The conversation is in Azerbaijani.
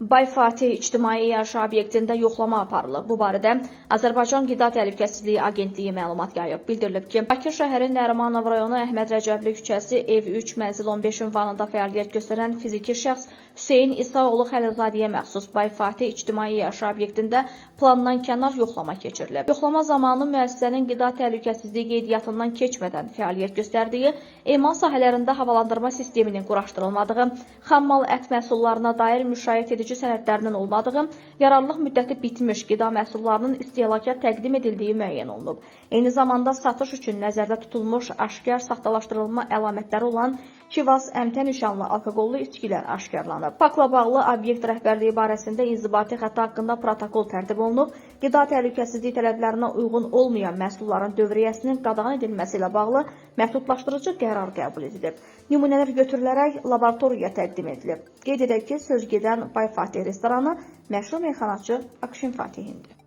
Bay Fatih İctimai Yaşayış Obyektində yoxlama aparılıb. Bu barədə Azərbaycan Qida Təhlükəsizliyi Agentliyi məlumat yayıb. Bildirilib ki, Bakı şəhəri Nərimanov rayonu Əhməd Rəcəbli küçəsi ev 3 mənzil 15 ünvanında fəaliyyət göstərən fiziki şəxs Hüseyn İsaoğlu Xəlilzadəyə məxsus Bay Fatih İctimai Yaşayış Obyektində plandan kənar yoxlama keçirilib. Yoxlama zamanı müəssisənin qida təhlükəsizliyi qeydiyyatından keçmədən fəaliyyət göstərdiyi, emal sahələrində havalandırma sisteminin quraşdırılmadığı, xammal ət məhsullarına dair müşayiət edici sənədlərinin olmadığı, yararlılıq müddəti bitmiş qida məhsullarının istehlaka təqdim edildiyi müəyyən olunub. Eyni zamanda satış üçün nəzərdə tutulmuş aşkar saxtalaşdırılma əlamətləri olan Kivas əmtə nişanlı alkoqollu içkilər aşkarlanıb. Faktla bağlı obyekt rəhbərliyi barəsində inzibati xəta haqqında protokol tərtib olunub. Qida təhlükəsizliyi tələblərinə uyğun olmayan məhsulların dövriyyəsinin qadağan edilməsi ilə bağlı məhdudlaşdırıcı qərar qəbul edilib. Nümunələr götürülərək laboratoriyaya təqdim edilib. Qeyd edək ki, söz gedən Bay Fatih restoranı məşhur meyxanaçı Akşin Fatihindir.